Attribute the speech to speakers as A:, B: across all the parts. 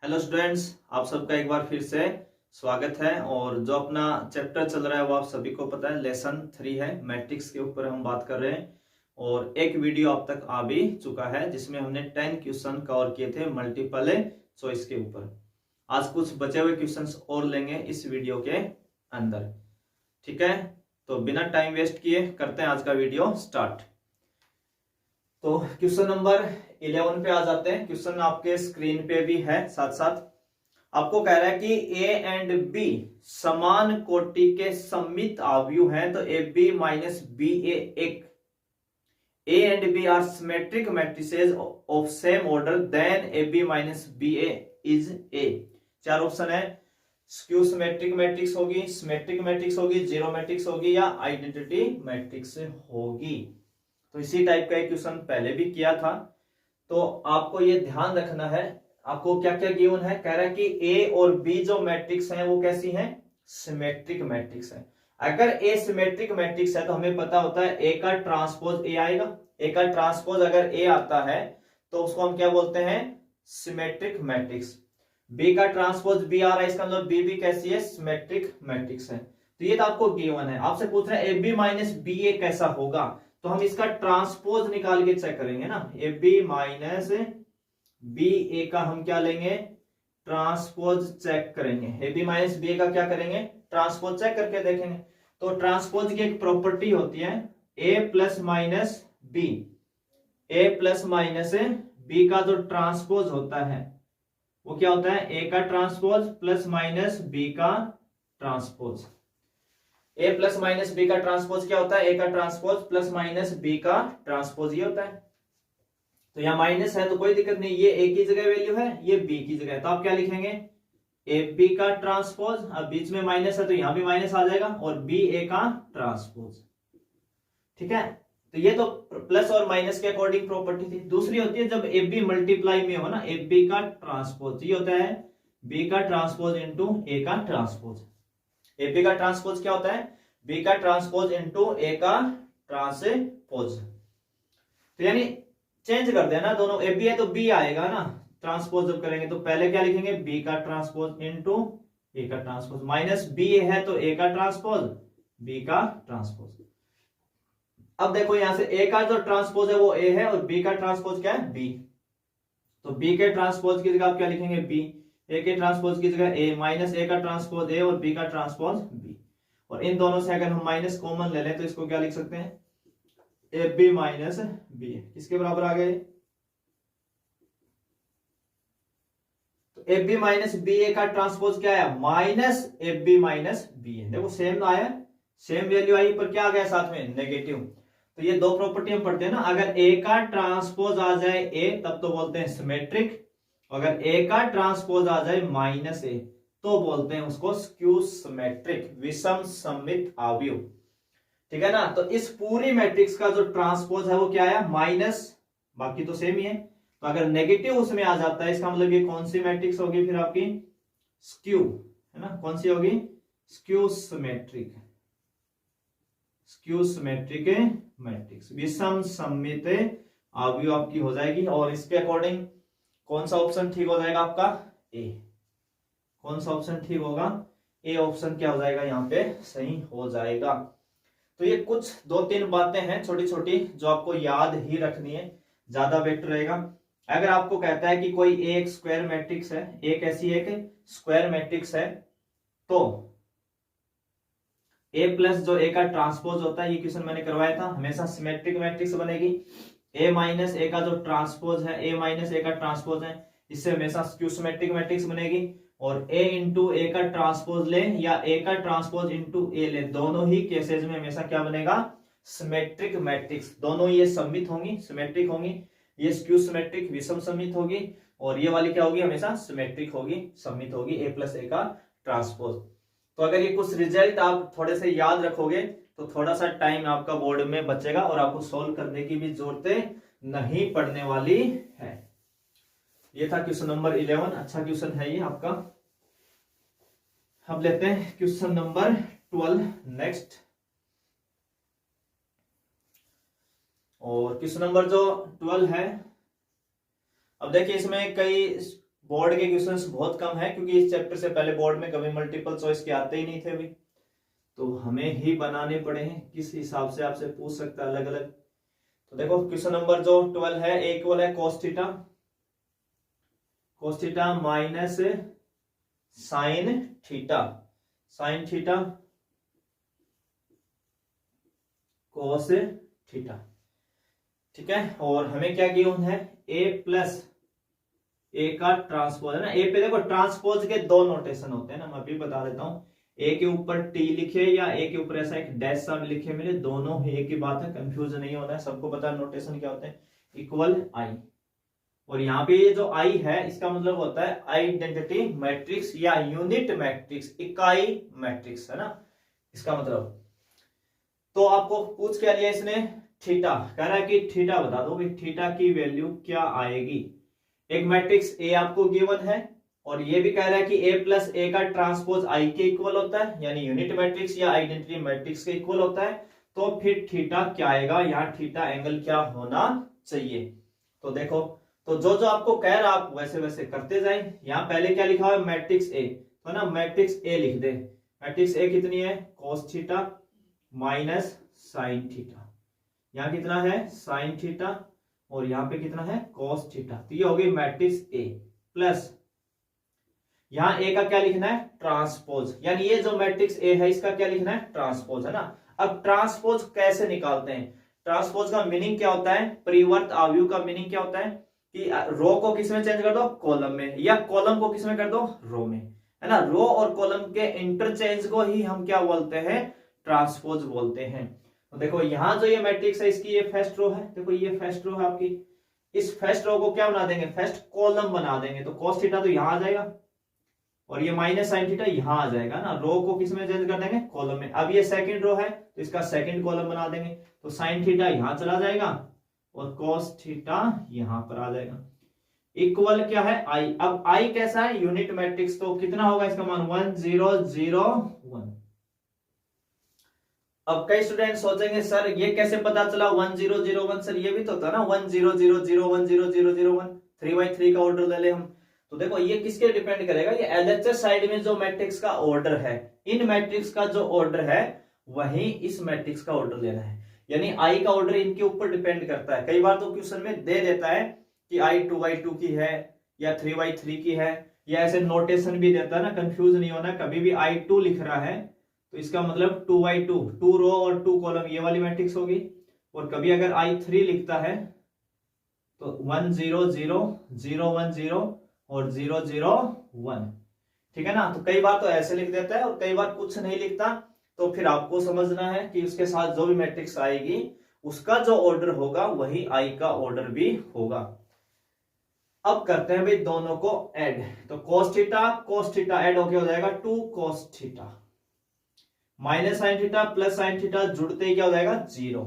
A: Hello students, आप सबका एक बार फिर से स्वागत है। और जो अपना चैप्टर चल रहा है वो आप सभी को पता है, लेसन 3 है, मैट्रिक्स के ऊपर हम बात कर रहे हैं। और एक वीडियो अब तक आ भी चुका है जिसमें हमने 10 क्वेश्चन कवर किए थे मल्टीपल चॉइस के ऊपर। आज कुछ बचे हुए क्वेश्चंस और लेंगे इस वीडियो के अंदर, ठीक है। तो बिना टाइम वेस्ट किए करते हैं आज का वीडियो स्टार्ट। तो क्वेश्चन नंबर 11 पे आ जाते हैं। क्वेश्चन आपके स्क्रीन पे भी है, साथ साथ आपको कह रहा है कि ए एंड बी समान कोटि के सममित अवयव हैं, तो ए बी माइनस बी एक A and B are symmetric matrices of same order then A B minus B is A. चार ऑप्शन है, स्क्यू सिमेट्रिक मैट्रिक्स होगी, सिमेट्रिक मैट्रिक्स होगी, जीरो मैट्रिक्स होगी या आइडेंटिटी मैट्रिक्स होगी। तो इसी टाइप का एक क्वेश्चन पहले भी किया था, तो आपको ये ध्यान रखना है। आपको क्या क्या गिवन है, कह रहा है कि ए और बी जो मैट्रिक्स हैं वो कैसी हैं, सिमेट्रिक मैट्रिक्स है। अगर ए सिमेट्रिक मैट्रिक्स है तो हमें पता होता है ए का ट्रांसपोज ए आएगा। ए का ट्रांसपोज अगर ए आता है तो उसको हम क्या बोलते हैं, सिमेट्रिक मैट्रिक्स। बी का ट्रांसपोज बी आ रहा है, इसका मतलब बी भी कैसी है, सिमेट्रिक मैट्रिक्स है। तो ये तो आपको गिवन है। आपसे पूछ रहे हैं ए बी माइनस बी ए कैसा होगा, तो हम इसका ट्रांसपोज निकाल के चेक करेंगे ना। ए बी माइनस बी ए का हम क्या लेंगे, ट्रांसपोज चेक करेंगे। ए बी माइनस बी ए का क्या करेंगे, ट्रांसपोज चेक करके देखेंगे। तो ट्रांसपोज की एक प्रॉपर्टी होती है ए प्लस माइनस बी। ए प्लस माइनस बी का जो ट्रांसपोज होता है वो क्या होता है, ए का ट्रांसपोज प्लस माइनस बी का ट्रांसपोज। ए प्लस माइनस बी का ट्रांसपोज क्या होता है, ए का ट्रांसपोज प्लस माइनस बी का ट्रांसपोज ये होता है। तो यहाँ माइनस है तो कोई दिक्कत नहीं, ये ए की जगह वैल्यू है, ये बी की जगह, तो आप क्या लिखेंगे, ए बी का ट्रांसपोज। अब बीच में माइनस है तो यहां भी माइनस आ जाएगा, और बी ए का ट्रांसपोज, ठीक है। तो ये तो प्लस और माइनस के अकॉर्डिंग प्रॉपर्टी थी। दूसरी होती है जब ए बी मल्टीप्लाई में हो ना, ए बी का ट्रांसपोज, ये होता है बी का ट्रांसपोज इंटू ए का ट्रांसपोज। ए बी का ट्रांसपोज क्या होता है, बी का ट्रांसपोज इंटू ए का ट्रांसपोज। तो यानी चेंज कर देना दोनों, ए बी है तो बी आएगा ना, ट्रांसपोज जब करेंगे तो पहले क्या लिखेंगे, बी का ट्रांसपोज इंटू ए का ट्रांसपोज, माइनस बी है तो ए का ट्रांसपोज बी का ट्रांसपोज। अब देखो यहां से ए का जो ट्रांसपोज है वो ए है और बी का ट्रांसपोज क्या है, बी। तो बी के ट्रांसपोज की जगह आप क्या लिखेंगे, बी। ए के ट्रांसपोज की जगह ए, माइनस ए का ट्रांसपोज ए और बी का ट्रांसपोज बी। और इन दोनों से अगर हम माइनस कॉमन ले लें तो इसको क्या लिख सकते हैं, ए बी माइनस बी। किसके बराबर आ गए, तो A B minus B A का ट्रांसपोज क्या है, minus A B minus B A. देखो सेम आया, सेम वैल्यू आई, पर क्या आ गया साथ में, नेगेटिव। तो ये दो प्रॉपर्टी हम पढ़ते हैं ना, अगर ए का ट्रांसपोज आ जाए ए तब तो बोलते हैं सिमेट्रिक, अगर ए का ट्रांसपोज आ जाए माइनस ए तो बोलते हैं उसको स्क्यू सिमेट्रिक, विषम सममित अवयव, ठीक है ना। तो इस पूरी मैट्रिक्स का जो ट्रांसपोज है वो क्या है, माइनस, बाकी तो सेम ही है। तो अगर नेगेटिव उसमें आ जाता है इसका मतलब ये कौन सी मैट्रिक्स होगी फिर आपकी, स्क्यू, है ना। कौन सी होगी, skew symmetric, skew symmetric matrix, विषम सममित अवयव आपकी हो जाएगी। और इसके अकॉर्डिंग कौन सा ऑप्शन ठीक हो जाएगा आपका, ए। कौन सा ऑप्शन ठीक होगा, ए ऑप्शन क्या हो जाएगा यहाँ पे सही हो जाएगा। तो ये कुछ दो तीन बातें हैं छोटी छोटी जो आपको याद ही रखनी है, ज्यादा बेटर रहेगा। अगर आपको कहता है कि कोई एक स्क्वायर मैट्रिक्स है, एक ऐसी एक स्क्वायर मैट्रिक्स है, तो ए प्लस जो ए का ट्रांसपोज होता है, ये क्वेश्चन मैंने करवाया था, हमेशा सिमेट्रिक मैट्रिक्स बनेगी। ए माइनस ए का जो ट्रांसपोज है, ए माइनस ए का ट्रांसपोज है, इससे हमेशा स्क्यू सिमेट्रिक मैट्रिक्स बनेगी। और ए इंटू ए का ट्रांसपोज ले या ए का ट्रांसपोज इंटू ए ले, दोनों ही केसेस में हमेशा क्या बनेगा, सिमेट्रिक मैट्रिक्स। दोनों ये सममित होंगी, सिमेट्रिक होंगी। ये स्क्यू सिमेट्रिक विषम सममित होगी, और ये वाली क्या होगी, हमेशा सिमेट्रिक होगी, सममित होगी, ए प्लस ए का ट्रांसपोज। तो अगर ये कुछ रिजल्ट आप थोड़े से याद रखोगे तो थोड़ा सा टाइम आपका बोर्ड में बचेगा और आपको सोल्व करने की भी जरूरत नहीं पड़ने वाली है। ये था क्वेश्चन नंबर 11, अच्छा क्वेश्चन है ये आपका। अब लेते हैं क्वेश्चन नंबर 12 नेक्स्ट। और क्वेश्चन नंबर जो 12 है, अब देखिए इसमें कई बोर्ड के क्वेश्चंस बहुत कम है, क्योंकि इस चैप्टर से पहले बोर्ड में कभी मल्टीपल चॉइस के आते ही नहीं थे अभी, तो हमें ही बनाने पड़े हैं, किस हिसाब से आपसे पूछ सकता है अलग अलग। तो देखो क्वेश्चन नंबर जो 12 है, एक इक्वल है cos theta minus sine theta cos theta, ठीक है। और हमें क्या गिवन है, a प्लस ए का ट्रांसपोज है ना। ए पे देखो ट्रांसपोज के दो नोटेशन होते हैं ना, मैं अभी बता देता हूं। ए के ऊपर टी लिखे या ए के ऊपर ऐसा एक डैश सा लिखे, मेरे दोनों ही एक ही बात है, कंफ्यूज नहीं होना है, सबको पता है नोटेशन क्या होते हैं, इक्वल आई। और यहाँ पे ये जो आई है इसका मतलब होता है आइडेंटिटी मैट्रिक्स या यूनिट मैट्रिक्स, इकाई मैट्रिक्स है ना इसका मतलब। तो आपको पूछ क्या लिया इसने, थीटा, कह रहा है कि थीटा बता दो भाई, थीटा की वैल्यू क्या आएगी। एक मैट्रिक्स ए आपको गिवन है और ये भी कह रहा है कि ए प्लस ए का ट्रांसपोज आई के इक्वल होता है, यानी यूनिट मैट्रिक्स या आइडेंटिटी मैट्रिक्स के इक्वल होता है। तो फिर थीटा क्या आएगा, यहाँ थीटा एंगल क्या होना चाहिए। तो देखो, तो जो जो आपको कह रहा आप वैसे वैसे करते जाए। यहाँ पहले क्या लिखा हुआ है, मैट्रिक्स ए, तो ना मैट्रिक्स ए लिख दे। मैट्रिक्स ए कितनी है, cos theta minus sine theta, यहाँ कितना है साइन थीटा और यहाँ पे कितना है cos थीटा। तो ये हो गई मैट्रिक्स ए प्लस, यहाँ ए का क्या लिखना है, ट्रांसपोज, यानी ये जो मैट्रिक्स ए है इसका क्या लिखना है, ट्रांसपोज है ना। अब ट्रांसपोज कैसे निकालते हैं, ट्रांसपोज का मीनिंग क्या होता है, परिवर्त अवयव का मीनिंग क्या होता है कि रो को किस में चेंज कर दो, कॉलम में, या कॉलम को किस में कर दो, रो में, है ना। रो और कॉलम के इंटरचेंज को ही हम क्या बोलते हैं, ट्रांसपोज बोलते हैं। तो देखो यहाँ जो ये मैट्रिक्स है इसकी ये फर्स्ट रो है, देखो ये फर्स्ट रो है आपकी, इस फर्स्ट रो को क्या बना देंगे, फर्स्ट कॉलम बना देंगे। तो cos थीटा तो यहाँ आ जाएगा और ये माइनस साइन थीटा यहाँ आ जाएगा ना, रो को किस में चेंज कर देंगे, कॉलम में। अब ये सेकंड रो है तो इसका सेकंड कॉलम बना देंगे, तो साइन थीटा यहाँ चला जाएगा और cos थीटा यहाँ पर आ जाएगा। इक्वल क्या है आई, अब आई कैसा है, यूनिट मैट्रिक्स, तो कितना होगा इसका मान 1 0 0 1। अब कई स्टूडेंट सोचेंगे सर ये कैसे पता चला 1 0 0 1, सर ये भी तो था ना 1 0 0 0 1 0 0 0 1, 3/3 का ऑर्डर ले ले हम। तो देखो ये किसके डिपेंड करेगा, ये एलएचएस साइड में जो मैट्रिक्स का ऑर्डर है, इन मैट्रिक्स का जो ऑर्डर है वही इस मैट्रिक्स का ऑर्डर लेना है, यानी आई का ऑर्डर इनके ऊपर डिपेंड करता है। कई बार तो क्वेश्चन में दे देता है कि आई 2/2 की है या 3/3 की है, या ऐसे नोटेशन भी देता है ना, कंफ्यूज नहीं होना। कभी भी I2 लिख रहा है तो इसका मतलब 2/2, 2 रो और 2 कॉलम ये वाली मैट्रिक्स होगी। और कभी अगर I3 लिखता है तो 1 0 0 0 1 0 और 0 0 1, ठीक है ना। तो कई बार तो ऐसे लिख देता है और कई बार कुछ नहीं लिखता, तो फिर आपको समझना है कि उसके साथ जो भी मैट्रिक्स आएगी उसका जो ऑर्डर होगा वही आई का ऑर्डर भी होगा। अब करते हैं भाई दोनों को ऐड, तो cos थीटा ऐड होके हो जाएगा 2 cos theta minus sine theta plus sine theta जुड़ते ही क्या हो जाएगा 0,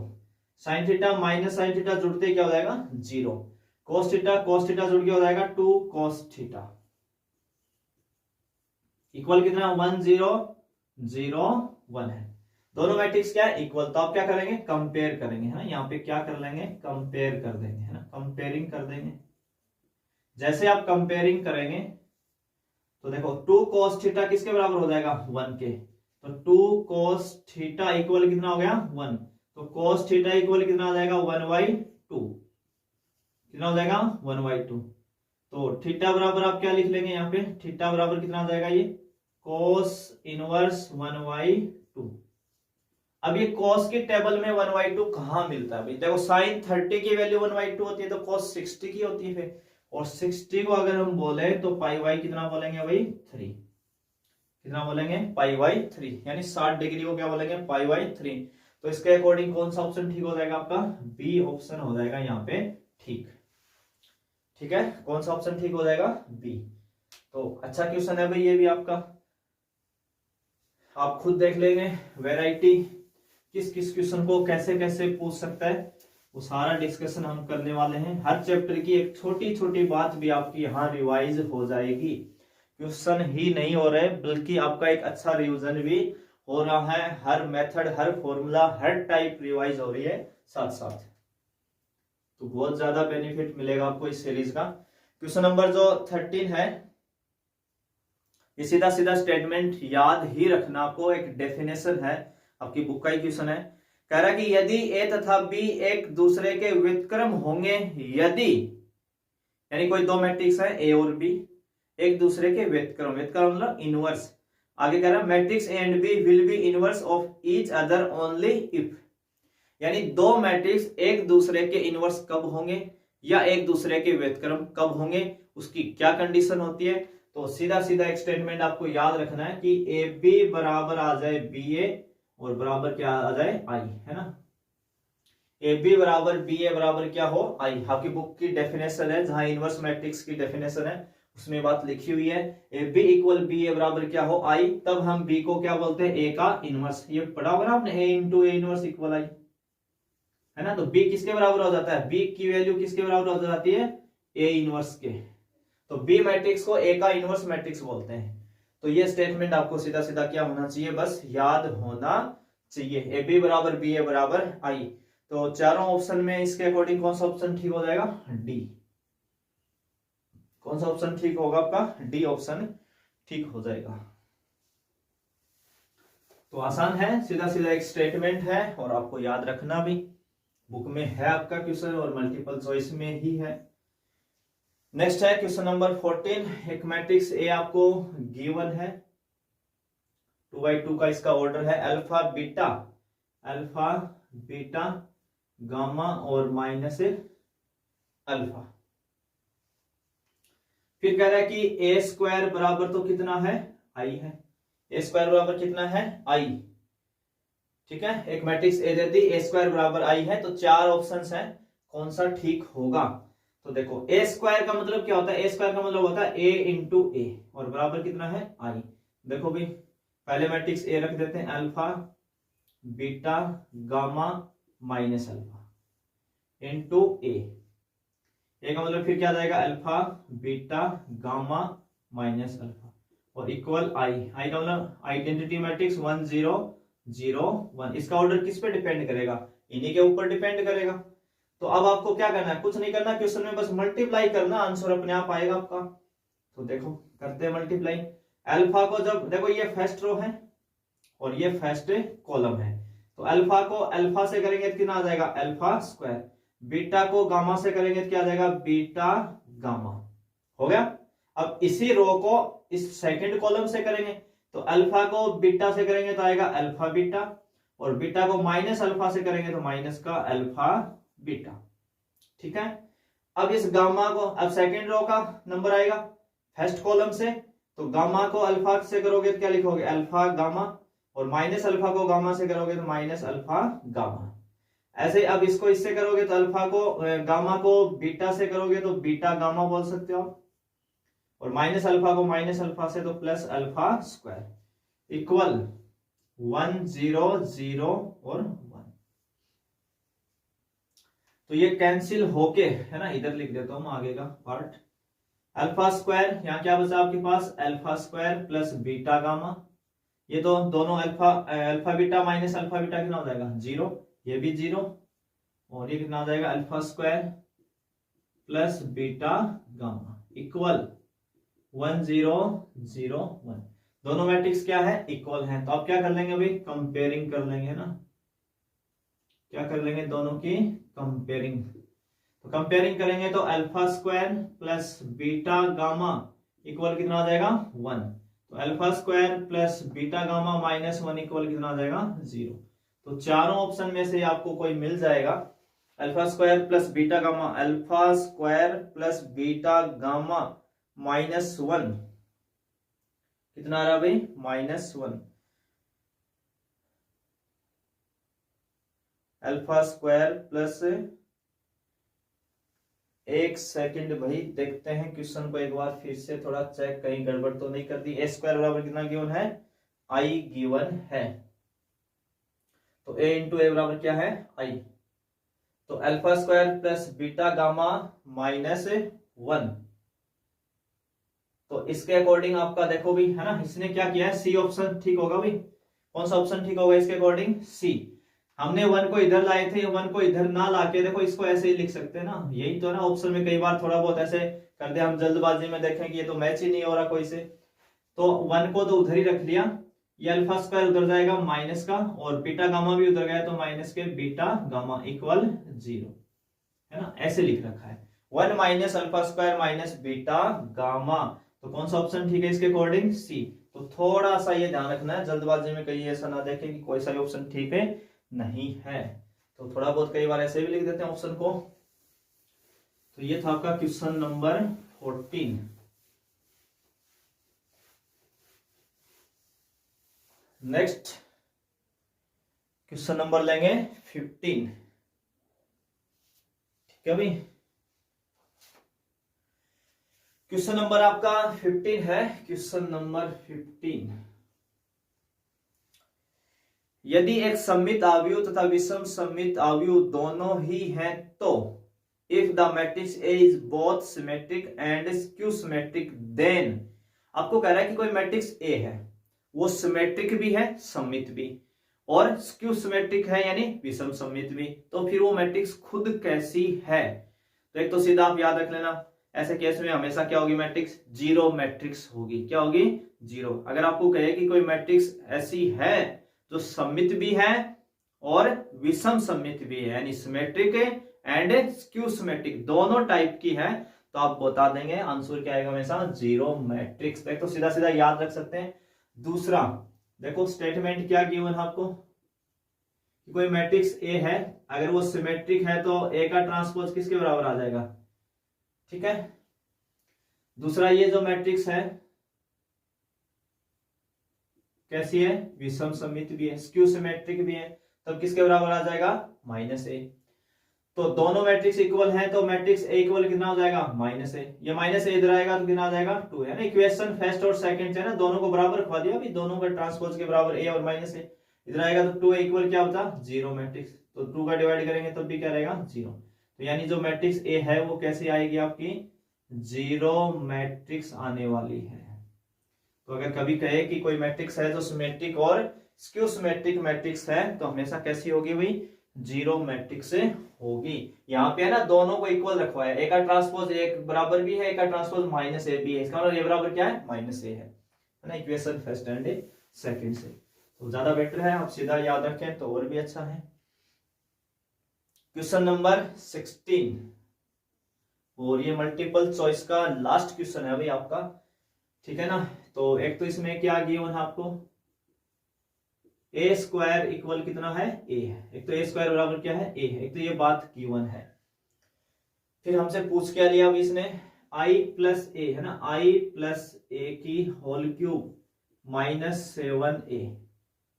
A: sine theta minus sine theta जुड़ते ही क्या हो जाएगा 0, cos थीटा जुड़ के हो जाएगा 2 cos थीटा इक्वल कितना 1 0 0 1 है। दोनों मैट्रिक्स क्या है, इक्वल। तो आप क्या करेंगे, कंपेयर करेंगे, है ना। यहाँ पे क्या कर लेंगे, कंपेयर कर देंगे, है ना, कंपेयरिंग कर देंगे। जैसे आप कंपेयरिंग करेंगे तो देखो 2 cos थीटा किसके बराबर हो जाएगा 1 के, तो 2 cos थीटा इक्वल कितना हो गया 1, तो cos थीटा इक्वल कितना हो जाएगा 1/2, कितना हो जाएगा 1/2। तो थीटा बराबर आप क्या लिख लेंगे, यहाँ पे थीटा बराबर कितना हो जाएगा ये cos इनवर्स 1/2। अब ये cos की टेबल में 1/2 कहां मिलता है भाई, देखो sin 30 की वैल्यू 1/2 होती है तो cos 60 की होती है फिर, और 60 को अगर हम बोले तो पाई कितना बोलेंगे भाई 3, कितना बोलेंगे पाई/3, यानी 60 डिग्री को क्या बोलेंगे पाई/3। तो इसके अकॉर्डिंग कौन सा ऑप्शन ठीक हो जाएगा आपका, बी ऑप्शन हो जाएगा यहाँ पे ठीक, ठीक है। कौन सा ऑप्शन ठीक हो जाएगा, बी। तो अच्छा क्वेश्चन है भाई ये भी आपका, आप खुद देख लेंगे वैरायटी किस किस क्वेश्चन को कैसे कैसे पूछ सकता है, वो सारा डिस्कशन हम करने वाले हैं। हर चैप्टर की एक छोटी छोटी बात भी आपकी यहाँ रिवाइज हो जाएगी, क्वेश्चन ही नहीं हो रहे बल्कि आपका एक अच्छा रिवीजन भी हो रहा है। हर मेथड, हर फॉर्मूला, हर टाइप रिवाइज हो रही है साथ साथ, तो बहुत ज्यादा बेनिफिट मिलेगा आपको इस सीरीज का। क्वेश्चन नंबर जो 13 है, ये सीधा सीधा स्टेटमेंट याद ही रखना आपको, एक डेफिनेशन है, आपकी बुक का ही क्वेश्चन है। कह रहा है कि यदि ए तथा बी एक दूसरे के व्युत्क्रम होंगे, यदि यानी कोई दो मैट्रिक्स है ए और बी एक दूसरे के व्युत्क्रम, व्युत्क्रम मतलब इनवर्स। आगे कह रहा है matrix A and B will be inverse of each other only if, यानी दो मैट्रिक्स एक दूसरे के इनवर्स कब होंगे या एक दूसरे के व्युत्क्रम कब होंगे, उसकी क्या कंडीशन होती है। तो सीधा सीधा एक स्टेटमेंट आपको याद रखना है कि ए बी बराबर आ जाए बी ए और बराबर क्या आ जाए आई, है ना। ए बी बराबर बी ए बराबर क्या हो, आई। आपकी बुक की डेफिनेशन है, जहां इनवर्स मैट्रिक्स की डेफिनेशन है उसमें बात लिखी हुई है। ए बी इक्वल बी ए बराबर क्या हो, आई। तब हम बी को क्या बोलते हैं, ए का इनवर्स। ये पढ़ा होगा ना आपने, ए इंटू ए इनवर्स इक्वल आई, है ना। तो बी किसके बराबर हो जाता है, बी की वैल्यू किसके बराबर हो जाती है, ए इनवर्स के। तो बी मैट्रिक्स को ए का इनवर्स मैट्रिक्स बोलते हैं। तो ये स्टेटमेंट आपको सीधा सीधा क्या होना चाहिए, बस याद होना चाहिए। ए बी बराबर बी ए बराबर आई। तो चारों ऑप्शन में इसके अकॉर्डिंग कौन सा ऑप्शन ठीक हो जाएगा, डी। कौन सा ऑप्शन ठीक होगा आपका, डी ऑप्शन ठीक हो जाएगा। तो आसान है, सीधा सीधा एक स्टेटमेंट है और आपको याद रखना भी, बुक में है आपका क्वेश्चन और मल्टीपल चॉइस में ही है। नेक्स्ट है क्वेश्चन नंबर 14। एक मैट्रिक्स ए आपको गिवन है, 2x2 का इसका ऑर्डर है, अल्फा बीटा गामा और माइनस अल्फा। फिर कह रहा है कि ए स्क्वायर बराबर तो कितना है, आई है। ए स्क्वायर बराबर कितना है, आई। ठीक है, एक matrix A they the, A square बराबर आई है। तो चार ऑप्शंस हैं, कौन सा ठीक होगा। तो देखो ए स्क्वायर का मतलब क्या होता है, ए स्क्वायर का मतलब होता है ए इंटू ए और बराबर कितना है, आई। देखो भी पहले मैट्रिक्स ए रख देते हैं, alpha beta gamma minus alpha into A का मतलब फिर क्या जाएगा, alpha beta gamma minus alpha और इक्वल आई। आई का मतलब आइडेंटिटी मैट्रिक्स 1 0 0 1। इसका ऑर्डर किस पे डिपेंड करेगा, इन्हीं के ऊपर डिपेंड करेगा। तो अब आपको क्या करना है, कुछ नहीं करना, क्वेश्चन में बस मल्टीप्लाई करना, आंसर अपने आप आएगा आपका। तो देखो करते हैं मल्टीप्लाई। अल्फा को जब देखो ये फर्स्ट रो है और ये फर्स्ट कॉलम है, तो अल्फा को अल्फा से करेंगे तो कितना आ जाएगा, अल्फा स्क्वायर। बीटा को गामा से करेंगे तो क्या आ जाएगा, बीटा गामा। हो गया। अब इसी रो को इस सेकंड कॉलम से करेंगे, तो अल्फा को बीटा से करेंगे तो आएगा अल्फा बीटा, और बीटा को माइनस अल्फा से करेंगे तो माइनस का अल्फा बीटा। ठीक है। अब इस गामा को, अब सेकंड रो का नंबर आएगा फर्स्ट कॉलम से, तो गामा को अल्फा से करोगे तो क्या लिखोगे, अल्फा गामा, और माइनस अल्फा को गामा से करोगे तो माइनस अल्फा गामा। ऐसे अब इसको इससे करोगे तो अल्फा को गामा को बीटा से करोगे तो बीटा गामा बोल सकते हो, और माइनस अल्फा को माइनस अल्फा से तो प्लस अल्फा स्क्वायर इक्वल 1 0 0 और 1। तो ये कैंसिल होके, है ना, इधर लिख देता हूं आगे का पार्ट। अल्फा स्क्वायर, यहाँ क्या बचा आपके पास, alpha square plus beta gamma. ये तो दोनों alpha beta minus alpha beta कितना हो जाएगा, 0, ये भी 0, और ये कितना हो जाएगा, alpha square plus beta gamma equal 1 0 0 1। दोनों मैट्रिक्स क्या है, इक्वल है। तो आप क्या कर लेंगे, अभी कंपेयरिंग कर लेंगे ना, क्या कर लेंगे, दोनों की कंपेयरिंग। तो कंपेयरिंग करेंगे तो alpha square plus beta gamma equal कितना आ जाएगा, 1। तो alpha square plus beta gamma minus 1 equal कितना आ जाएगा, 0। तो चारों ऑप्शन में से आपको कोई मिल जाएगा। Alpha square plus beta gamma, alpha square plus beta gamma minus 1 कितना आ रहा है भाई, माइनस 1। अल्फा स्क्वायर प्लस, एक सेकंड भाई देखते हैं क्वेश्चन को एक बार फिर से, थोड़ा चेक कहीं गड़बड़ तो नहीं कर दी। ए स्क्वायर बराबर कितना गिवन है, आई गिवन है। तो ए इंटू ए बराबर क्या है, आई। तो alpha square plus beta gamma minus 1। तो इसके अकॉर्डिंग आपका देखो भी, है ना, इसने क्या किया है, सी ऑप्शन ठीक होगा भाई। कौन सा ऑप्शन ठीक होगा इसके अकॉर्डिंग, सी। हमने 1 को इधर लाए थे, 1 को इधर ना लाके देखो इसको ऐसे ही लिख सकते हैं ना, यही तो ना ऑप्शन में कई बार थोड़ा बहुत ऐसे कर दे, हम जल्दबाजी में देखें कि ये तो मैच ही नहीं हो रहा कोई से, तो 1 को तो उधर ही रख लिया, ये अल्फा स्क्वायर उधर जाएगा माइनस का, और बीटा गामा भी उधर गया तो माइनस के बीटा गामा इक्वल 0, है ना, ऐसे लिख रखा है 1 minus alpha square minus beta gamma. तो कौन सा ऑप्शन ठीक है इसके अकॉर्डिंग? सी। तो थोड़ा सा ये ध्यान रखना है, जल्दबाजी में कहीं ऐसा ना देखें कि कोई सा ऑप्शन ठीक है नहीं है, तो थोड़ा बहुत कई बार ऐसे भी लिख देते हैं ऑप्शन को। तो ये था आपका question number 14। Next question number लेंगे 15। ठीक है भाई, क्वेश्चन नंबर आपका 15 है। क्वेश्चन नंबर 15, यदि एक सममित आव्यूह तथा विषम सममित आव्यूह दोनों ही हैं तो if the matrix A is both symmetric and skew symmetric then, आपको कह रहा है कि कोई मैट्रिक्स ए है, वो सिमेट्रिक भी है सममित भी, और स्क्यू सिमेट्रिक है यानी विषम सममित भी, तो फिर वो मैट्रिक्स खुद कैसी है? तो एक तो सीधा आप याद रख लेना, ऐसे केस में हमेशा क्या होगी मैट्रिक्स? जीरो मैट्रिक्स होगी। क्या होगी? जीरो। अगर आपको कहे कि कोई मैट्रिक्स ऐसी है जो सममित भी है और विषम सममित भी है, यानी सिमेट्रिक एंड स्क्यू सिमेट्रिक दोनों टाइप की है, तो आप बता देंगे आंसर क्या आएगा हमेशा? Zero matrix. तो सीधा सीधा याद रख सकते हैं। दूसरा देखो स्टेटमेंट क्या गिवन है आपको, कोई मैट्रिक्स ए है, अगर वो सिमेट्रिक है तो ए का ट्रांसपोज किसके बराबर आ जाएगा? ठीक है। दूसरा ये जो मैट्रिक्स है कैसी है? विषम सममित भी है, स्क्यू सिमेट्रिक भी है, तब किसके बराबर आ जाएगा? माइनस ए। तो दोनों मैट्रिक्स इक्वल हैं, तो मैट्रिक्स ए इक्वल कितना हो जाएगा? माइनस ए। ये माइनस ए इधर आएगा तो कितना आ जाएगा? 2 है ना। इक्वेशन फर्स्ट और सेकंड है ना, दोनों को बराबर रखवा दिया अभी, दोनों का ट्रांसपोज के बराबर ए और माइनस ए, इधर आएगा तो 2 इक्वल क्या होता? Zero matrix. तो 2 का डिवाइड करेंगे तब भी क्या रहेगा? जीरो। तो यानी जो मैट्रिक्स ए है वो कैसी आएगी आपकी? जीरो मैट्रिक्स आने वाली है। तो अगर कभी कहे कि कोई मैट्रिक्स है जो सिमेट्रिक और स्क्यू सिमेट्रिक मैट्रिक्स है, तो हमेशा कैसी होगी भाई? जीरो मैट्रिक्स से होगी। यहाँ पे है ना दोनों को इक्वल रखवाया, एक का ट्रांसपोज एक बराबर भी है, एक का ट्रांसपोज माइनस ए भी है, इसका मतलब ये बराबर क्या है? माइनस ए है ना, इक्वेशन फर्स्ट एंड सेकंड से। तो ज्यादा बेटर है, आप सीधा याद रखें तो और भी अच्छा है। क्वेश्चन नंबर 16, और ये मल्टीपल चॉइस का लास्ट क्वेश्चन है भाई आपका, ठीक है ना। तो एक तो इसमें क्या गिवन है आपको? ए स्क्वायर इक्वल कितना है? ए है। एक तो ए स्क्वायर बराबर क्या है? ए है। एक तो ये बात गिवन है। फिर हमसे पूछ क्या लिया अभी इसने? आई प्लस ए है ना, आई प्लस ए की होल क्यूब माइनस 7a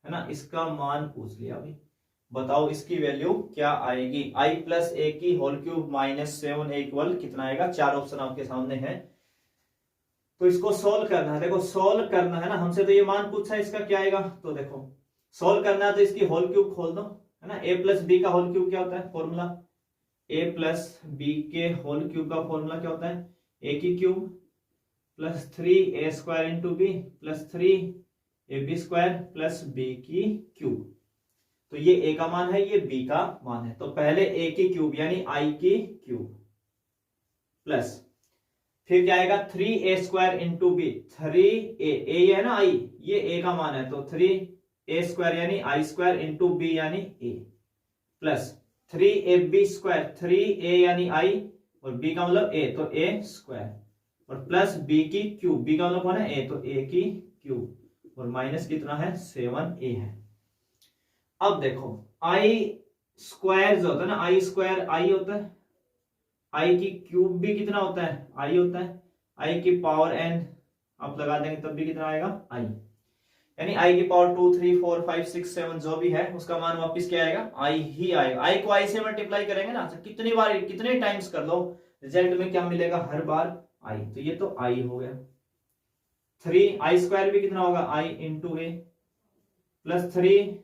A: है ना, इसका मान पूछ लिया अभी। बताओ इसकी वैल्यू क्या आएगी? आई प्लस ए की whole cube minus 7a equal कितना आएगा? 4 ऑप्शन आपके सामने है, तो इसको सोल्व करना है। देखो सोल्व करना है ना, हमसे तो ये मान पूछा है, इसका क्या आएगा? तो देखो सोल्व करना है तो इसकी होल क्यूब खोल दो, है ना। ए प्लस बी का होल क्यूब क्या होता है? फॉर्मूला ए प्लस बी के होल क्यूब का फॉर्मूला क्या होता है? ए की cube plus 3a square into B plus 3ab square plus B की क्यूब। तो ये ए का मान है, ये बी का मान है, तो पहले ए की क्यूब यानी आई की क्यूब प्लस फिर क्या आएगा? 3a square into B, 3a ये है ना आई, ये a का मान है, तो 3a स्क्वायर यानी आई स्क्वायर इंटू बी यानी a plus 3ab square, 3a यानी आई और b का मतलब a, तो a स्क्वायर और प्लस b की क्यूब, b का मतलब कौन है? a, तो a की क्यूब और माइनस कितना है? 7a है। अब देखो आई स्क्वायर जो होता है ना, आई स्क्वायर आई होता है, आई की क्यूब भी कितना होता है? आई होता है, आई की पावर n आप लगा देंगे तब भी कितना आएगा? आई, यानी आई की पावर 2 3 4 5 6 7 जो भी है उसका मान वापस क्या आएगा? आई ही आएगा। आई को आई से मल्टीप्लाई करेंगे ना, तो कितनी बार कितने टाइम्स कर लो, रिजल्ट में क्या मिलेगा? हर बार आई। तो ये तो आई हो गया। 3 आई स्क्वायर भी कितना होगा? आई इंटू ए प्लस 3।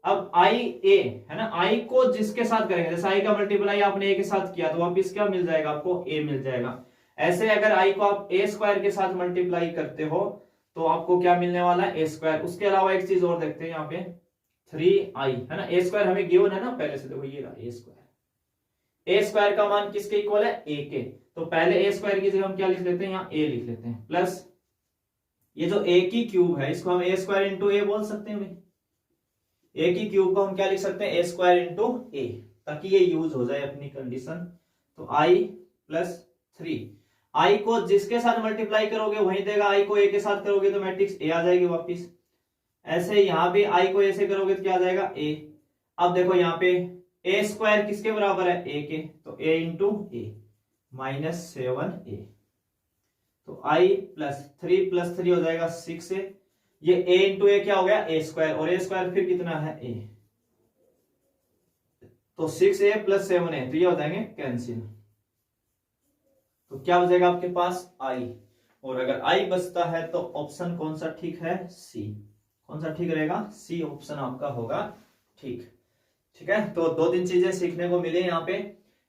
A: अब आई ए है ना, आई को जिसके साथ करेंगे, जैसे आई का मल्टीप्लाई आपने ए के साथ किया तो वापिस क्या मिल जाएगा आपको? ए मिल जाएगा। ऐसे अगर आई को आप ए स्क्वायर के साथ मल्टीप्लाई करते हो तो आपको क्या मिलने वाला है? ए स्क्वायर। उसके अलावा एक चीज और देखते हैं यहाँ पे, 3i है ना, ए स्क्वायर हमें गिवन है ना पहले से, देखो ये रहा ए स्क्वायर। ए स्क्वायर का मान किसके इक्वल है, ए के, तो पहले ए स्क्वायर की जगह हम क्या लिख लेते हैं, यहाँ ए लिख लेते हैं, प्लस ये जो ए की क्यूब है इसको हम ए स्क्वायर इंटू ए बोल सकते हैं भाई, ए की क्यूब को हम क्या लिख सकते हैं, ए स्क्वायर इंटू ए, ताकि ये यूज हो जाए अपनी कंडीशन। तो आई प्लस 3, आई को जिसके साथ मल्टीप्लाई करोगे वही देगा, आई को ए के साथ करोगे तो मैट्रिक्स ए आ जाएगी वापिस। ऐसे यहां भी आई को ए से करोगे तो क्या आ जाएगा, ए। अब देखो यहाँ पे ए स्क्वायर किसके बराबर है, ए के, तो ए इंटू ए -7a, तो आई प्लस 3 हो जाएगा 6a, ये a इंटू ए क्या हो गया, ए स्क्वायर, और ए स्क्वायर फिर कितना है, a, तो 6a प्लस 7a, तो ये हो जाएंगे कैंसिल, तो क्या हो जाएगा आपके पास i, और अगर i बचता है तो ऑप्शन कौन सा ठीक है, c, कौन सा ठीक रहेगा, c ऑप्शन आपका होगा ठीक। ठीक है, तो 2-3 चीजें सीखने को मिले यहाँ पे,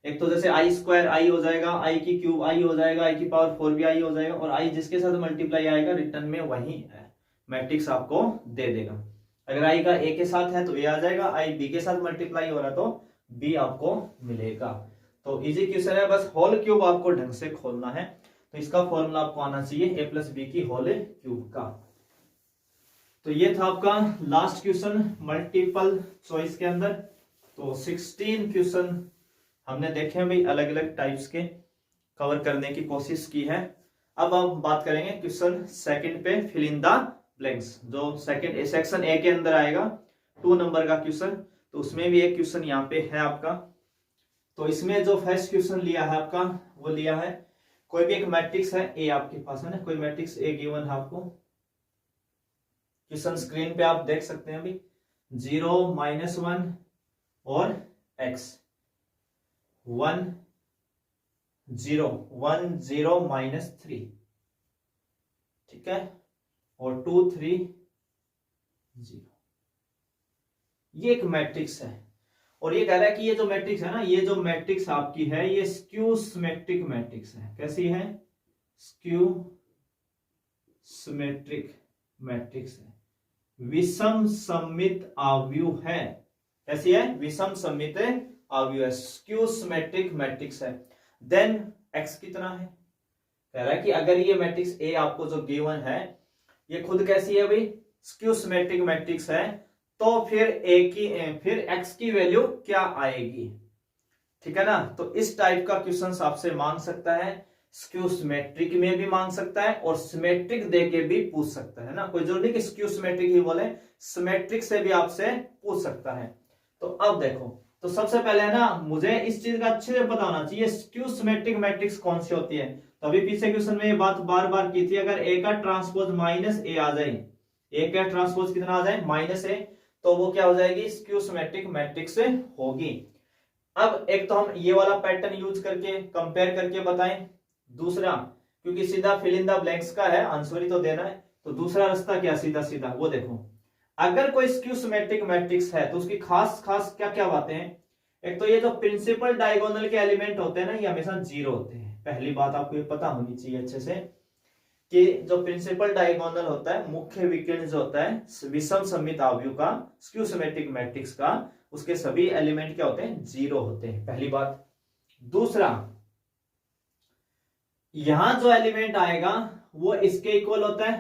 A: एक तो जैसे आई स्क्वायर आई हो जाएगा, आई की क्यूब आई हो जाएगा, आई की पावर 4 भी आई हो जाएगा, और आई जिसके साथ मल्टीप्लाई आएगा रिटर्न में वही मैट्रिक्स आपको दे देगा। अगर आई का ए के साथ है तो ए आ जाएगा, आई बी के साथ मल्टीप्लाई हो रहा तो बी आपको मिलेगा। तो इजी क्वेश्चन है, बस होल क्यूब आपको ढंग से खोलना है, तो इसका फॉर्मूला आपको आना चाहिए ए प्लस बी की होल क्यूब का। तो ये था आपका लास्ट क्वेश्चन मल्टीपल चॉइस के अंदर। तो 16 क्वेश्चन हमने देखे हैं भाई, अलग अलग टाइप्स के कवर करने की कोशिश की है। अब हम बात करेंगे क्वेश्चन सेकंड पे, फिल इन द ब्लैंक्स, जो सेकंड सेक्शन ए के अंदर आएगा 2 नंबर का क्वेश्चन, तो उसमें भी एक क्वेश्चन यहाँ पे है आपका। तो इसमें जो फर्स्ट क्वेश्चन लिया है आपका, वो लिया है कोई भी एक मैट्रिक्स है ए आपके पास है ना, कोई मैट्रिक्स ए गिवन है आपको, क्वेश्चन स्क्रीन पे आप देख सकते हैं अभी, 0 -1 और x 1 0 1 0 -3, ठीक है, और 2 3 0, ये एक मैट्रिक्स है। और ये कह रहा है कि ये जो मैट्रिक्स है ना, ये जो मैट्रिक्स आपकी है ये स्क्यू सिमेट्रिक मैट्रिक्स है। कैसी है, स्क्यू सिमेट्रिक मैट्रिक्स है, विषम सममित आव्यूह है। कैसी है, विषम सममित आव्यूह है, स्क्यू सिमेट्रिक मैट्रिक्स है। देन x कितना है, कह रहा है कि अगर ये मैट्रिक्स A आपको जो गिवन है ये खुद कैसी है भाई, स्क्यू सिमेट्रिक मैट्रिक्स है, तो फिर x की वैल्यू क्या आएगी, ठीक है ना। तो इस टाइप का क्वेश्चन आपसे मांग सकता है, स्क्यू सिमेट्रिक में भी मांग सकता है और सिमेट्रिक देके भी पूछ सकता है ना, कोई जरूरी कि स्क्यू सिमेट्रिक ही बोले, सिमेट्रिक से भी आपसे पूछ सकता है। तो अब देखो, तो सबसे पहले है ना, मुझे इस चीज का अच्छे से पता होना चाहिए स्क्यू सिमेट्रिक मैट्रिक्स कौन सी होती है। तो अभी पीछे क्वेश्चन में ये बात बार बार की थी, अगर ए का ट्रांसपोज -a आ जाए, ए का ट्रांसपोज कितना आ जाए -a, तो वो क्या हो जाएगी, स्क्यू सिमेट्रिक मैट्रिक्स होगी। अब एक तो हम ये वाला पैटर्न यूज करके कंपेयर करके बताएं, दूसरा क्योंकि सीधा फिल इन द ब्लैंक्स का है, आंसर ही तो देना है, तो दूसरा रास्ता क्या, सीधा सीधा वो देखो, अगर कोई स्क्यू सिमेट्रिक मैट्रिक्स है तो उसकी खास खास क्या क्या बातें हैं। एक तो ये जो प्रिंसिपल डायगोनल के एलिमेंट होते हैं ना, ये हमेशा 0 होते हैं। पहली बात आपको ये पता होनी चाहिए अच्छे से कि जो प्रिंसिपल डायगोनल होता है, मुख्य विकर्ण जो होता है विषम सममित आव्यूह का, स्क्यू सिमेट्रिक मैट्रिक्स का, उसके सभी एलिमेंट क्या होते हैं, 0 होते हैं, पहली बात। दूसरा, यहां जो एलिमेंट आएगा वो इसके इक्वल होता है,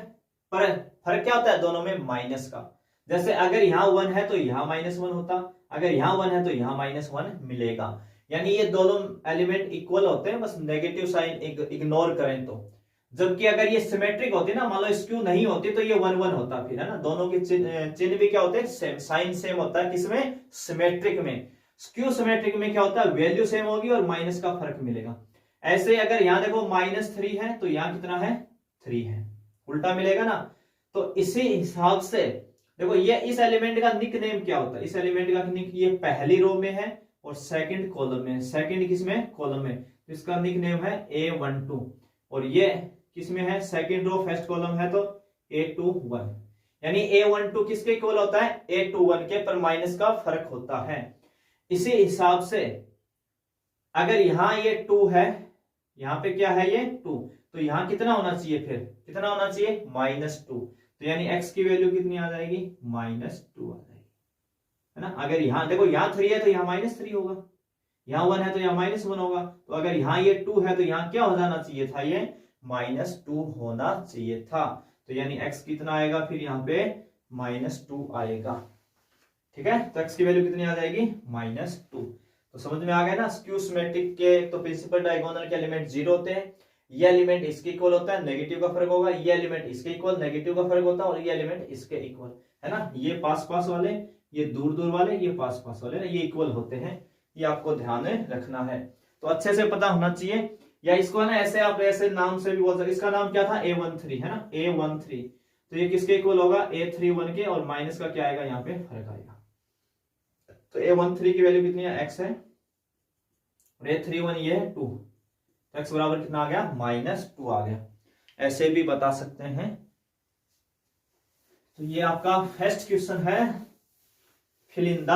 A: पर फर्क क्या होता है दोनों में, माइनस का। जैसे अगर यहाँ 1 है तो यहाँ -1 होता, अगर यहाँ 1 है तो यहाँ -1 मिलेगा, यानी ये दोनों एलिमेंट इक्वल होते हैं, बस नेगेटिव साइन इग्नोर करें तो। जबकि अगर ये सिमेट्रिक होती ना, मान लो स्क्यू नहीं होती तो ये 1 1 होता फिर, है ना, दोनों के चिन्ह भी क्या होते हैं, सेम, साइन सेम होता है, किसमें, सिमेट्रिक में। स्क्यू सिमेट्रिक में क्या होता है, वैल्यू सेम होगी और माइनस का फर्क मिलेगा। ऐसे अगर यहाँ देखो -3 है तो यहाँ कितना है, 3 है, उल्टा मिलेगा ना। तो इसी हिसाब से देखो, ये इस एलिमेंट का निक नेम क्या होता है, इस एलिमेंट का निक, ये पहली रो में है और सेकंड कॉलम में, सेकंड किसमें, कॉलम में, तो इसका निक नेम है A12, और ये किसमें है, सेकंड रो फर्स्ट कॉलम है तो A21, यानी A12 किसके इक्वल होता है, A21 के, पर माइनस का फर्क होता है। इसी हिसाब से अगर यहां ये 2 है, यहां पे क्या है, ये 2, तो यहां कितना होना चाहिए, फिर कितना होना चाहिए, -2, तो यानी x की वैल्यू कितनी आ जाएगी, -2 आ जाएगी। है ना। अगर यहाँ देखो यहाँ 3 है तो यहाँ -3 होगा, यहाँ 1 है तो यहाँ -1 होगा। तो अगर यहाँ ये 2 है तो यहाँ क्या हो जाना चाहिए था, ये -2 होना चाहिए था। तो यानी x कितना आएगा फिर यहाँ पे -2 आएगा। ठीक है, तो x की वैल्यू कितनी आ जाएगी, -2। तो समझ में आ गया ना। स्क्यू सिमेट्रिक के तो प्रिंसिपल डायगोनल के एलिमेंट 0 होते हैं। ये एलिमेंट इसके इक्वल होता है, नेगेटिव का फर्क होगा। ये एलिमेंट इसके इक्वल, नेगेटिव का फर्क होता है। और ये एलिमेंट इसके इक्वल, है ना। ये पास पास वाले, ये दूर दूर वाले, ये पास पास वाले ना, ये इक्वल होते हैं। ये आपको ध्यान में रखना है, तो अच्छे से पता होना चाहिए। या इसको है ना ऐसे आप ऐसे नाम से भी बोल सकते। इसका नाम क्या था, A13, है ना, A13। तो ये किसके इक्वल होगा, A31 के। और माइनस का क्या आएगा, यहाँ पे फर्क आएगा। तो A13 की वैल्यू कितनी है, x है। और A31 ये है 2। तो x बराबर कितना आ गया, -2 आ गया। ऐसे भी बता सकते हैं। तो ये आपका फर्स्ट क्वेश्चन है फिल इन द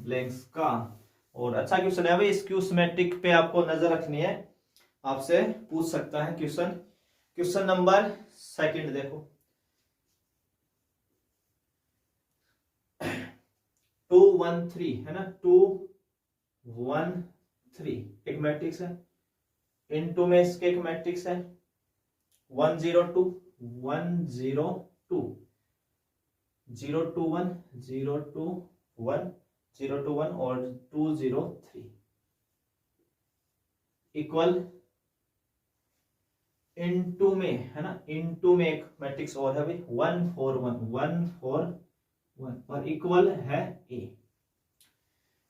A: ब्लैंक्स का। और अच्छा क्वेश्चन है भाई। स्क्यू सिमेट्रिक पे आपको नजर रखनी है, आपसे पूछ सकता है क्वेश्चन। क्वेश्चन नंबर 2 देखो, 2 1 3 है ना, 2 1 3 एक मैट्रिक्स है। इनटू में इसके एक मैट्रिक्स है 1 0 2 1 0 2 0 2 1 0 2 1 0 2 1 और 2 0 3 इक्वल इनटू में, है ना, इनटू में एक मैट्रिक्स और है भाई 1 4 1 1 4 1 और इक्वल है ए।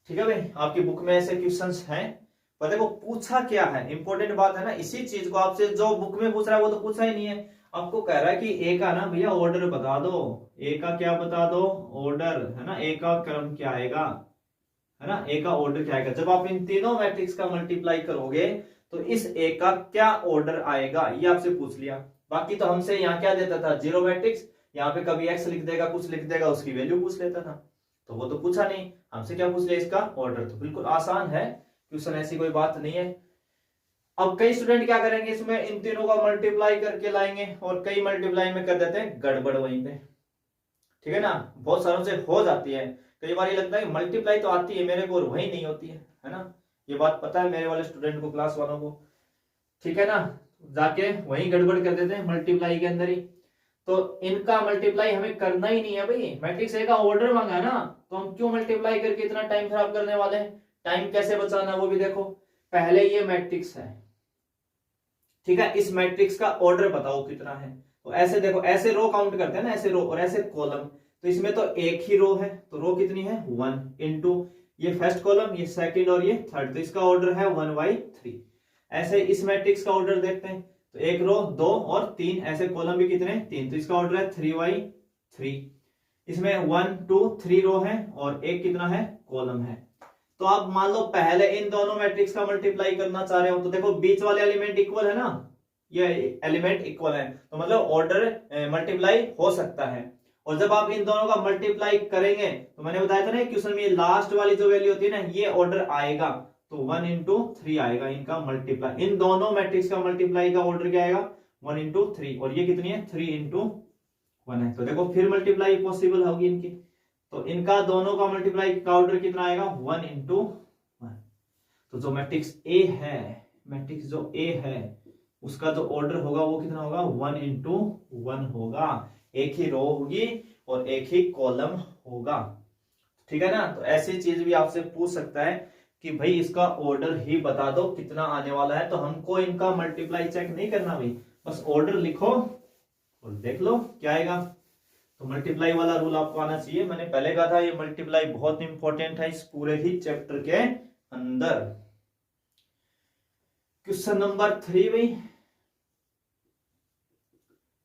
A: ठीक है भाई, आपकी बुक में ऐसे क्वेश्चंस हैं, पर देखो पूछा क्या है, इंपॉर्टेंट बात है ना। इसी चीज को आपसे जो बुक में पूछ रहा है वो तो पूछा ही नहीं है। आपको कह रहा है कि ए का ना भैया ऑर्डर बता दो। ए का क्या बता दो, ऑर्डर, है ना। ए का क्रम क्या आएगा, है ना, ए का ऑर्डर क्या आएगा। जब आप इन तीनों मैट्रिक्स का मल्टीप्लाई करोगे तो इस ए का क्या ऑर्डर आएगा, ये आपसे पूछ लिया। बाकी तो हमसे यहाँ क्या देता था, जीरो मैट्रिक्स। यहाँ पे कभी एक्स लिख देगा, कुछ लिख देगा, उसकी वैल्यू पूछ लेता था। तो वो तो पूछा नहीं, हमसे क्या पूछ लिया, इसका ऑर्डर। तो बिल्कुल आसान है क्वेश्चन, ऐसी कोई बात नहीं है। अब कई स्टूडेंट क्या करेंगे, इसमें इन तीनों का मल्टीप्लाई करके लाएंगे और कई मल्टीप्लाई में कर देते हैं गड़बड़ वहीं पे। ठीक है ना, बहुत सारों से हो जाती है। कई बार ये लगता है मल्टीप्लाई तो आती है मेरे को और वही नहीं होती है ना। ये बात पता है मेरे वाले स्टूडेंट को, क्लास वालों को। ठीक है ना, जाके वही गड़बड़ कर देते हैं मल्टीप्लाई के अंदर ही। तो इनका मल्टीप्लाई हमें करना ही नहीं है भाई। मैट्रिक्स ए का ऑर्डर मांगा है ना, तो हम क्यों मल्टीप्लाई करके इतना टाइम खराब करने वाले हैं। टाइम कैसे बचाना वो भी देखो। पहले ये मैट्रिक्स है, ठीक है, इस मैट्रिक्स का ऑर्डर बताओ कितना है। तो ऐसे देखो, ऐसे रो काउंट करते हैं ना, ऐसे रो और ऐसे कॉलम। तो इसमें तो एक ही रो है, तो रो कितनी है 1 इंटू ये फर्स्ट कॉलम, ये सेकंड और ये थर्ड, तो इसका ऑर्डर है 1/3। ऐसे इस मैट्रिक्स का ऑर्डर देखते हैं, तो एक रो 2 और 3, ऐसे कॉलम भी कितने 3, तो इसका ऑर्डर है 3/3। इसमें 1 2 3 रो है और एक कितना है कॉलम है। तो आप मान लो पहले इन दोनों मैट्रिक्स का मल्टीप्लाई करना चाह रहे हो, तो देखो बीच वाले एलिमेंट इक्वल है ना, ये एलिमेंट इक्वल है, तो मतलब ऑर्डर मल्टीप्लाई हो सकता है। और जब आप इन दोनों का मल्टीप्लाई करेंगे तो मैंने बताया था ना क्वेश्चन में, लास्ट वाली जो वैल्यू होती है ना, ये ऑर्डर आएगा। तो 1 इंटू 3 आएगा इनका मल्टीप्लाई। इन दोनों मैट्रिक्स का मल्टीप्लाई का ऑर्डर क्या आएगा 1 इंटू 3, और ये कितनी है 3 इंटू 1 है। तो देखो फिर मल्टीप्लाई पॉसिबल होगी इनकी। तो इनका दोनों का मल्टीप्लाई का ऑर्डर कितना आएगा 1 इंटू 1। तो जो मैट्रिक्स ए है, मैट्रिक्स जो ए है उसका जो ऑर्डर होगा वो कितना होगा 1 इंटू 1 होगा। एक ही रो होगी और एक ही कॉलम होगा। ठीक है ना, तो ऐसी चीज भी आपसे पूछ सकता है कि भाई इसका ऑर्डर ही बता दो कितना आने वाला है। तो हमको इनका मल्टीप्लाई चेक नहीं करना भाई, बस ऑर्डर लिखो और देख लो क्या आएगा। तो मल्टीप्लाई वाला रूल आपको आना चाहिए। मैंने पहले कहा था ये मल्टीप्लाई बहुत इंपॉर्टेंट है इस पूरे ही चैप्टर के अंदर। क्वेश्चन नंबर 3 भाई,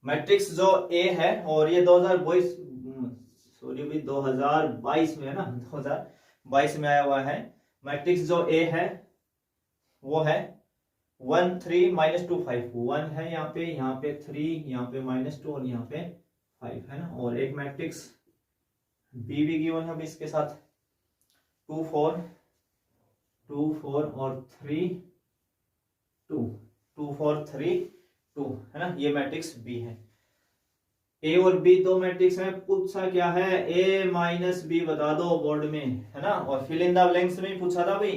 A: मैट्रिक्स जो ए है और ये 2022 में है ना, 2022 में आया हुआ है। मैट्रिक्स जो ए है वो है 1 3 -2 5, 1 है यहाँ पे 3, यहाँ पे -2 और यहाँ पे 5 है ना। और एक मैट्रिक्स बी भी गिवन है इसके साथ 2 4 2 4 और 3 2 2 4 3 2 है ना, ये मैट्रिक्स बी है। ए और बी दो मैट्रिक्स में पूछा क्या है, ए माइनस बी बता दो बोर्ड में, है ना। और फिल इन द ब्लैंक्स में पूछा था भाई,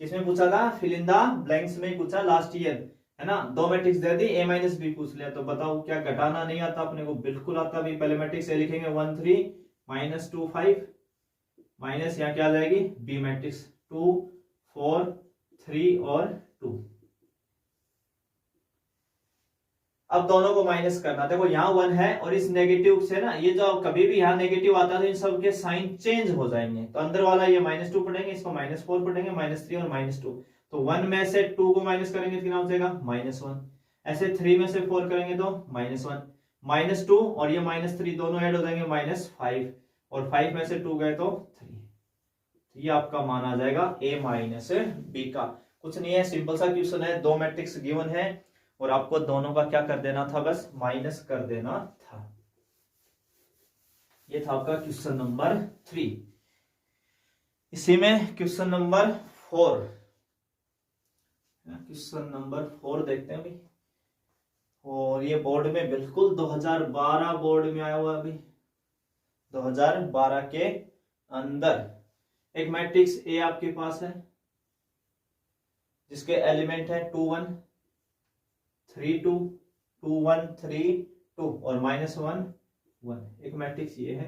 A: किसमें पूछा था, फिल इन द ब्लैंक्स में पूछा लास्ट ईयर, है ना। दो मैट्रिक्स दे दी, ए माइनस बी पूछ लिया, तो बताओ क्या घटाना नहीं आता अपने को, बिल्कुल आता भाई। पहले मैट्रिक्स ए लिखेंगे 1 3 माइनस 2 5 माइनस यहाँ क्या आ जाएगी बी मैट्रिक्स 2 4 3 और 2। अब दोनों को माइनस करना, देखो यहाँ 1 है और इस नेगेटिव से ना, ये जो कभी भी यहाँ नेगेटिव आता है तो इन सब के साइन चेंज हो जाएंगे, तो अंदर वाला ये -2 पढ़ेंगे, इसको -4 पढ़ेंगे, -3 और -2। तो 1 में से 2 को माइनस करेंगे तो कितना हो जाएगा -1, ऐसे 3 में से 4 करेंगे तो -1 -2 और ये -3 दोनों ऐड हो जाएंगे -5 और 5 में से 2 गए तो 3। ये आपका मान आ जाएगा a माइनस बी का। कुछ नहीं है, सिंपल सा क्वेश्चन है, दो मैट्रिक्स गिवन है और आपको दोनों का क्या कर देना था, बस माइनस कर देना था। ये था आपका क्वेश्चन नंबर 3। इसी में क्वेश्चन नंबर 4, क्वेश्चन नंबर 4 देखते हैं भाई। और ये बोर्ड में बिल्कुल 2012 बोर्ड में आया हुआ अभी, 2012 के अंदर एक मैट्रिक्स ए आपके पास है जिसके एलिमेंट है 2 1 3 2 2 1 3 2 और -1 1। एक मैट्रिक्स ये है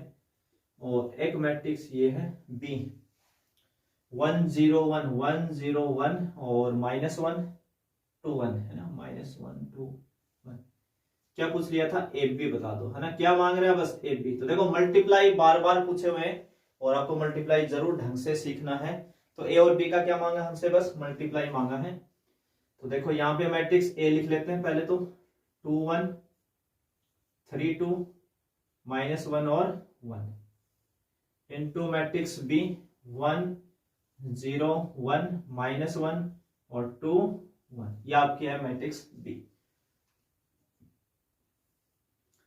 A: और एक मैट्रिक्स ये है बी 1 0 1 1 0 1 और -1 2 1, है ना, -1 2 1। क्या पूछ लिया था, ए बी बता दो, है ना। क्या मांग रहा है, बस ए बी। तो देखो मल्टीप्लाई बार बार पूछे हुए हैं और आपको मल्टीप्लाई जरूर ढंग से सीखना है। तो ए और बी का क्या मांगा हमसे, बस मल्टीप्लाई मांगा है। तो देखो यहाँ पे मैट्रिक्स ए लिख लेते हैं पहले तो, 2 1 3 2 -1 और 1 इनटू मैट्रिक्स बी 1 0 1 -1 और 2 1। ये आपकी है मैट्रिक्स बी।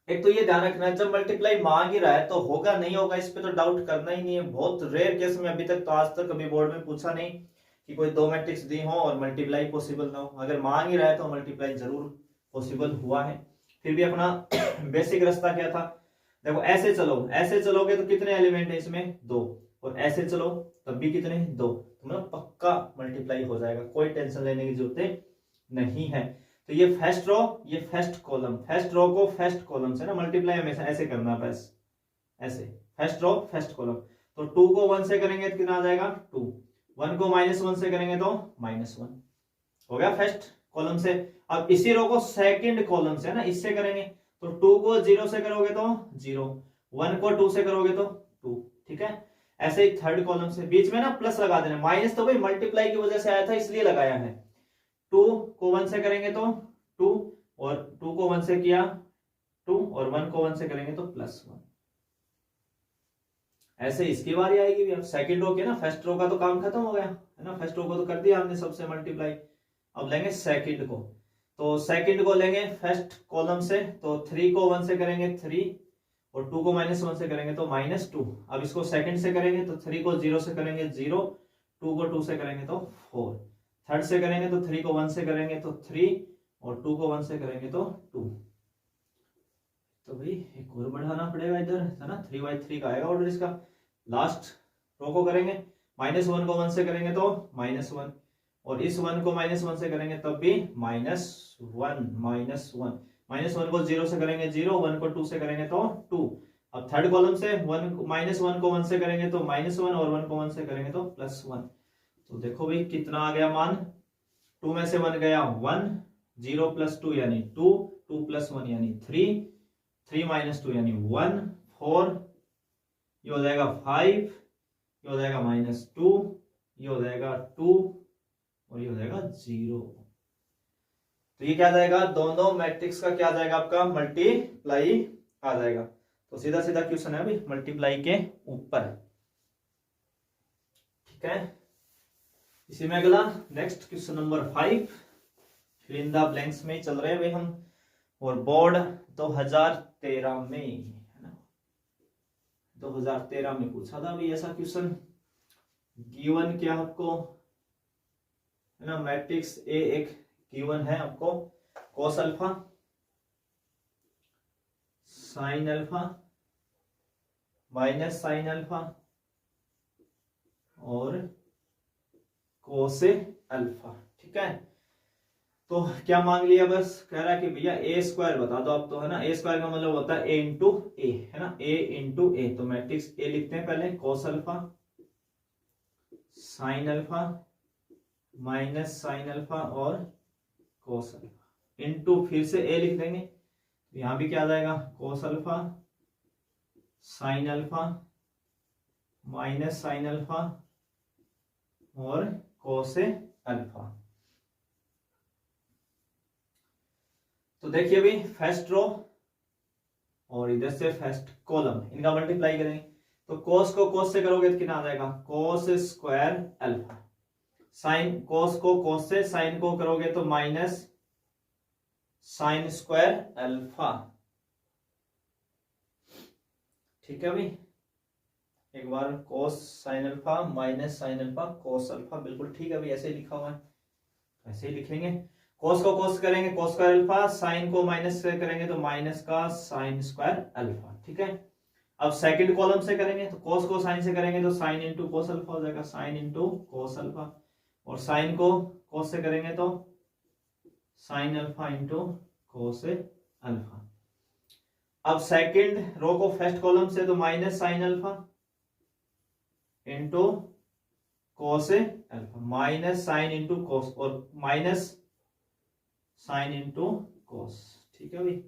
A: एक तो ये ध्यान रखना है, जब मल्टीप्लाई मांग ही रहा है तो होगा नहीं होगा इस पे तो डाउट करना ही नहीं है। बहुत रेयर केस में, अभी तक तो आज तक कभी बोर्ड में पूछा नहीं कि कोई दो मैट्रिक्स दी हो और मल्टीप्लाई पॉसिबल ना हो। अगर मांग ही रहा है तो मल्टीप्लाई जरूर पॉसिबल हुआ है। फिर भी अपना बेसिक रास्ता क्या था, देखो ऐसे चलो, ऐसे चलोगे तो कितने एलिमेंट है इसमें, 2, और ऐसे चलो तब भी कितने, 2, तो मतलब पक्का मल्टीप्लाई हो जाएगा, कोई टेंशन लेने की जरूरत नहीं है। तो ये फर्स्ट रो, ये फर्स्ट कॉलम, फर्स्ट रो को फर्स्ट कॉलम से ना मल्टीप्लाई हमेशा ऐसे करना, बस ऐसे, फर्स्ट रो फर्स्ट कॉलम। तो 2 को 1 से करेंगे तो कितना आ जाएगा 2, 1 को -1 से करेंगे तो -1 हो गया फर्स्ट कॉलम से। अब इसी रो को सेकंड कॉलम से ना इससे करेंगे, तो 2 को 0 से करोगे तो 0, 1 को 2 से करोगे तो 2, ठीक है। ऐसे ही थर्ड कॉलम से बीच में ना प्लस लगा देना, माइनस तो भाई मल्टीप्लाई की वजह से आया था इसलिए लगाया है। 2 को 1 से करेंगे तो 2 और 2 को 1 से किया 2 और 1 को 1 से करेंगे तो +1। ऐसे इसकी बारी आएगी भी। अब सेकंड रो के ना, फर्स्ट रो का तो काम खत्म हो गया, है ना, फर्स्ट रो को तो कर दिया हमने सबसे मल्टीप्लाई। अब लेंगे सेकंड को, तो सेकंड को लेंगे फर्स्ट कॉलम से, तो 3 को 1 से करेंगे 3 और 2 को -1 से करेंगे तो -2। अब इसको सेकंड से करेंगे तो 3 को 0 से करेंगे 0, 2 को 2 से करेंगे तो 4, थर्ड से करेंगे तो 3 को 1 से करेंगे तो 3 और 2 को 1 से करेंगे तो 2। तो भाई एक और बढ़ाना पड़ेगा इधर, है ना, 3/3 का आएगा ऑर्डर इसका। लास्ट रो को करेंगे, -1 को 1 से करेंगे तो -1 और इस 1 को -1 से करेंगे तब भी -1 -1 को 0 से करेंगे 0, 1 को 2 से करेंगे तो 2। अब थर्ड कॉलम से -1 को 1 से करेंगे तो -1 और 1 को 1 से करेंगे तो +1। तो देखो भाई कितना आ गया मान, 2 में से 1 गया 1, 0 + 2 यानी 2, 2 + 1 यानी 3, 3 - 2 यानी 1, 4, ये हो जाएगा 5, ये हो जाएगा -2, ये हो जाएगा 2 और ये हो जाएगा 0। तो ये क्या जाएगा, दोनों मैट्रिक्स का क्या जाएगा आपका मल्टीप्लाई आ जाएगा। तो सीधा सीधा क्वेश्चन है अभी मल्टीप्लाई के ऊपर, ठीक है। इसी में अगला next question number 5, fill in the blanks में चल रहे हैं भाई हम, और बोर्ड 2013 में, है ना, 2013 में पूछा था भाई ऐसा क्वेश्चन। गिवन क्या आपको, है ना, मैट्रिक्स ए एक गिवन है आपको, cos alpha sign alpha minus sine alpha और कोस अल्फा। ठीक है, तो क्या मांग लिया, बस कह रहा है कि भैया ए स्क्वायर बता दो आप, तो है ना। ए स्क्वायर का मतलब होता है ए इंटू ए, है ना, ए इंटू ए। तो मैट्रिक्स ए लिखते हैं पहले, cos alpha sign alpha minus sine alpha और कोस अल्फा इंटू फिर से ए लिख देंगे, तो यहां भी क्या आ जाएगा, cos alpha sign alpha minus sine alpha और कोस अल्फा। तो देखिए अभी फर्स्ट रो और इधर से फर्स्ट कॉलम, इनका मल्टीप्लाई करेंगे, तो कोस को कोस से करोगे तो कितना आ जाएगा, cos square alpha. Sine cos को कोस से, साइन को करोगे तो माइनस साइन स्क्वायर अल्फा। ठीक है, अभी एक बार cos sine alpha minus sine alpha cos alpha, बिल्कुल ठीक है, अभी ऐसे ही लिखा हुआ है, ऐसे ही लिखेंगे। कोस को कोस करेंगे कोस स्क्वायर अल्फा, साइन को माइनस से करेंगे तो माइनस का साइन स्क्वायर अल्फा। ठीक है, अब सेकंड कॉलम से करेंगे तो कोस को साइन से करेंगे तो साइन इंटू कोस अल्फा हो जाएगा, साइन इंटू कोस अल्फा, और साइन को कोस से करेंगे तो sine alpha into cos alpha. अब सेकंड रो को फर्स्ट कॉलम से तो minus sine alpha into cos alpha, minus sine into cos और माइनस साइन इंटू कोस। ठीक है भाई,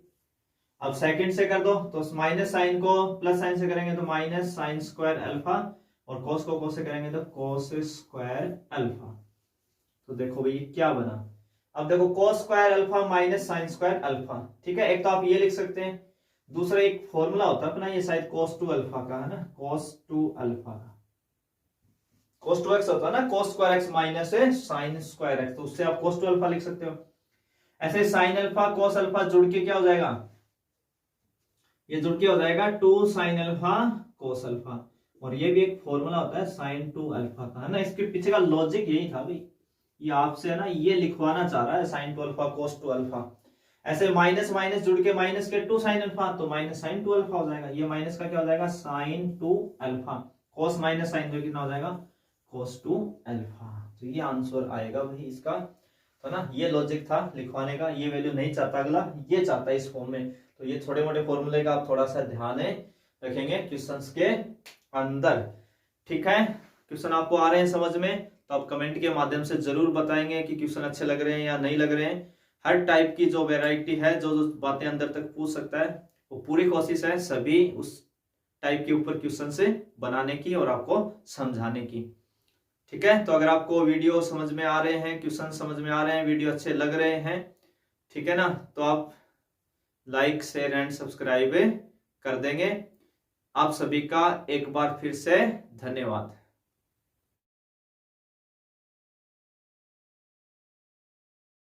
A: अब सेकंड से कर दो तो माइनस साइन को प्लस साइन से करेंगे तो माइनस साइन स्क्वायर अल्फा, और कोस को कोस से करेंगे तो कोस स्क्वायर अल्फा। तो देखो भाई क्या बना, अब देखो cos square alpha minus sine square alpha. ठीक है, एक तो आप ये लिख सकते हैं, दूसरा एक फॉर्मूला होता है अपना, ये शायद कोस टू अल्फा का है ना, कोस टू अल्फा का, कोस टू एक्स होता है ना, cos square x minus sine square x, तो उससे आप कोस टू अल्फा लिख सकते हो। ऐसे साइन अल्फा कोस अल्फा जुड़ के क्या हो जाएगा, ये जुड़ के हो जाएगा two sine alpha cos alpha, और ये भी एक फॉर्मूला होता है साइन टू अल्फा का, है ना। इसके पीछे का लॉजिक यही था भाई, ये आपसे है ना ये लिखवाना चाह रहा है sine two alpha cos two alpha. ऐसे माइनस माइनस जुड़ के माइनस के टू साइन अल्फा, तो माइनस साइन टू अल्फा हो जाएगा, ये माइनस का क्या हो जाएगा, sine two alpha, cos minus sine जो कितना हो जाएगा, कोस टू अल्फा। तो ये आंसर आएगा भाई इसका, तो ना ये लॉजिक था लिखवाने का, ये वैल्यू नहीं चाहता अगला, ये चाहता है इस फॉर्म में। तो ये छोटे मोटे फॉर्मूले का आप थोड़ा सा ध्यान रखेंगे क्वेश्चंस के अंदर। ठीक है, क्वेश्चन आपको आ रहे हैं समझ में, तो आप कमेंट के माध्यम से जरूर बताएंगे कि क्वेश्चन अच्छे लग रहे हैं या नहीं लग रहे हैं। हर टाइप की जो वेराइटी है, जो बातें अंदर तक पूछ सकता है, वो पूरी कोशिश है सभी उस टाइप के ऊपर क्वेश्चन से बनाने की और आपको समझाने की। ठीक है, तो अगर आपको वीडियो समझ में आ रहे हैं, क्वेश्चन समझ में आ रहे हैं, वीडियो अच्छे लग रहे हैं, ठीक है ना, तो आप लाइक शेयर एंड सब्सक्राइब कर देंगे। आप सभी का एक बार फिर से धन्यवाद।